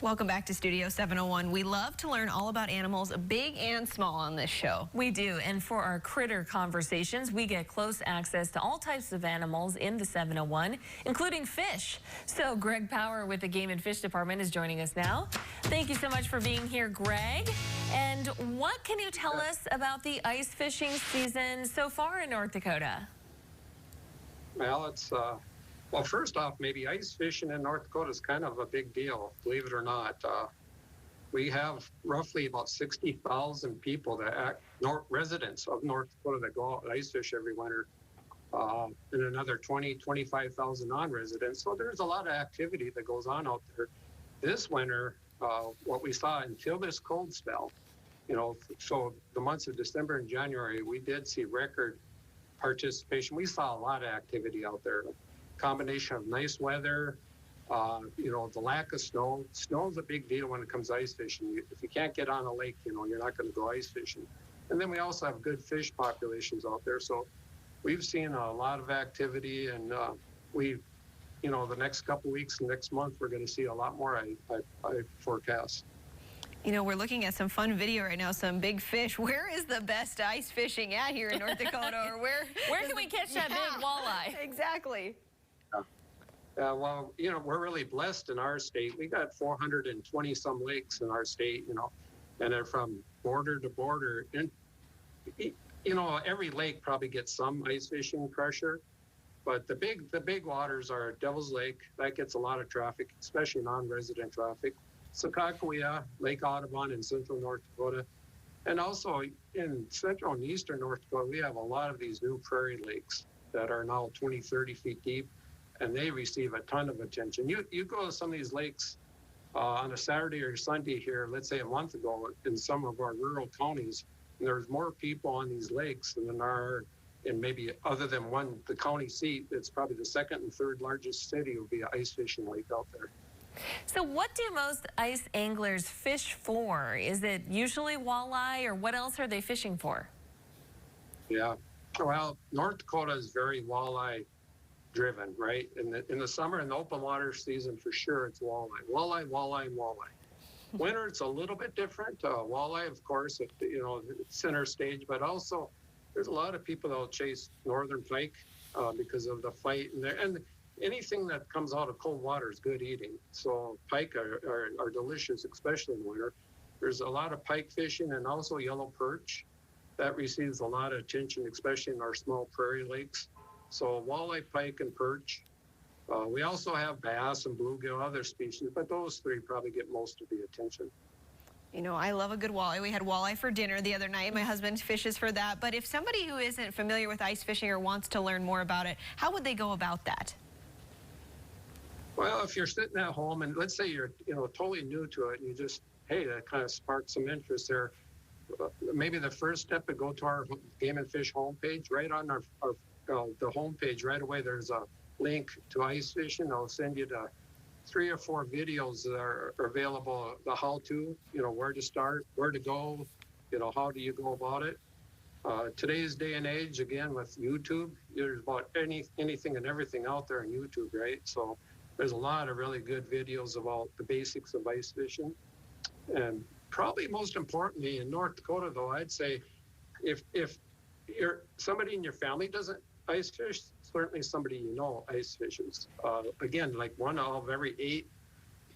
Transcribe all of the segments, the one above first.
Welcome back to Studio 701. We love to learn all about animals, big and small, on this show. We do, and for our critter conversations, we get close access to all types of animals in the 701, including fish. So Greg Power with the Game and Fish Department is joining us now. Thank you so much for being here, Greg. And what can you tell us about the ice fishing season so far in North Dakota? Well, well, first off, maybe ice fishing in North Dakota is kind of a big deal, believe it or not. We have roughly about 60,000 people residents of North Dakota that go out and ice fish every winter, and another 25,000 non-residents. So there's a lot of activity that goes on out there. This winter, what we saw until this cold spell, so the months of December and January, we did see record participation. We saw a lot of activity out there. Combination of nice weather, the lack of snow. Snow is a big deal when it comes to ice fishing. If you can't get on a lake, you're not going to go ice fishing. And then we also have good fish populations out there. So we've seen a lot of activity, and the next couple of weeks, next month, we're going to see a lot more, I forecast. We're looking at some fun video right now, some big fish. Where is the best ice fishing at here in North Dakota? Or where can we catch that big walleye? Exactly. Well, we're really blessed in our state. We got 420 some lakes in our state, and they're from border to border. And, every lake probably gets some ice fishing pressure, but the big waters are Devil's Lake. That gets a lot of traffic, especially non-resident traffic. Sakakawea, Lake Audubon in central North Dakota. And also in central and eastern North Dakota, we have a lot of these new prairie lakes that are now 20, 30 feet deep, and they receive a ton of attention. You go to some of these lakes on a Saturday or Sunday here, let's say a month ago, in some of our rural counties, and there's more people on these lakes than there are in maybe, other than the county seat, it's probably the second and third largest city would be an ice fishing lake out there. So what do most ice anglers fish for? Is it usually walleye, or what else are they fishing for? Yeah, well, North Dakota is very walleye driven, right? In the summer, in the open water season, for sure, it's walleye. Walleye. Winter, it's a little bit different. Walleye, of course, center stage, but also there's a lot of people that will chase northern pike because of the fight and anything that comes out of cold water is good eating. So pike are delicious, especially in winter. There's a lot of pike fishing and also yellow perch. That receives a lot of attention, especially in our small prairie lakes. So walleye, pike, and perch. We also have bass and bluegill, other species, but those three probably get most of the attention. I love a good walleye. We had walleye for dinner the other night. My husband fishes for that. But if somebody who isn't familiar with ice fishing or wants to learn more about it, how would they go about that? Well, if you're sitting at home and let's say you're totally new to it, and you just, that kind of sparked some interest there. Maybe the first step to go to our Game and Fish homepage. Right on the homepage right away, there's a link to ice fishing. I'll send you the 3 or 4 videos that are available, the how-to, where to start, where to go, how do you go about it. Today's day and age, again, with YouTube, there's about anything and everything out there on YouTube, right? So there's a lot of really good videos about the basics of ice fishing. And probably most importantly in North Dakota, though, I'd say if somebody in your family doesn't ice fish, certainly somebody ice fishes. Again, like 1 out of every 8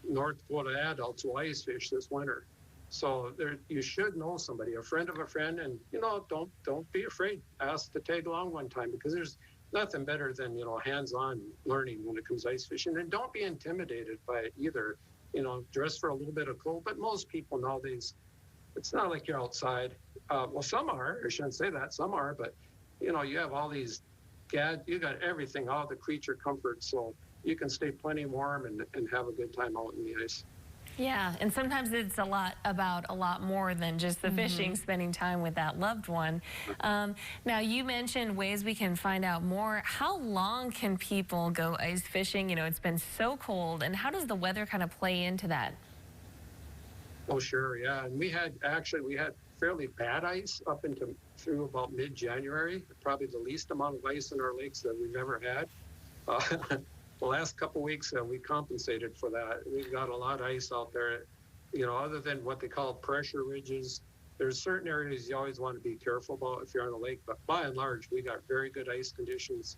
North Dakota adults will ice fish this winter. So you should know somebody, a friend of a friend, and don't be afraid. Ask to tag along one time, because there's nothing better than hands-on learning when it comes to ice fishing. And don't be intimidated by it either. Dress for a little bit of cold, but most people nowadays, it's not like you're outside. Well, some are. I shouldn't say that. Some are, but you have all these you got everything, all the creature comforts, so you can stay plenty warm and have a good time out in the ice. Yeah, and sometimes it's about a lot more than just the fishing, spending time with that loved one. Now, you mentioned ways we can find out more. How long can people go ice fishing? It's been so cold, and how does the weather kind of play into that? Oh, sure, yeah. And we had fairly bad ice up through about mid-January, probably the least amount of ice in our lakes that we've ever had. the last couple weeks, we compensated for that. We've got a lot of ice out there. You know, other than what they call pressure ridges, there's certain areas you always want to be careful about if you're on a lake, but by and large, we got very good ice conditions.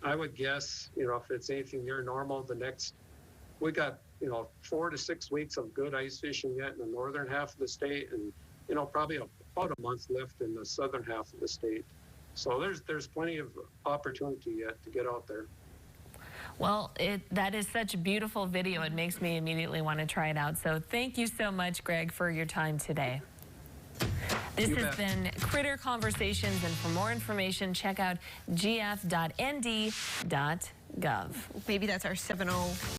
I would guess, you know, if it's anything near normal, we got, you know, 4 to 6 weeks of good ice fishing yet in the northern half of the state, and, you know, probably about a month left in the southern half of the state. So there's plenty of opportunity yet to get out there. Well, that is such a beautiful video. It makes me immediately want to try it out. So thank you so much, Greg, for your time today. This has been Critter Conversations, and for more information, check out gf.nd.gov. Maybe that's our 7:00.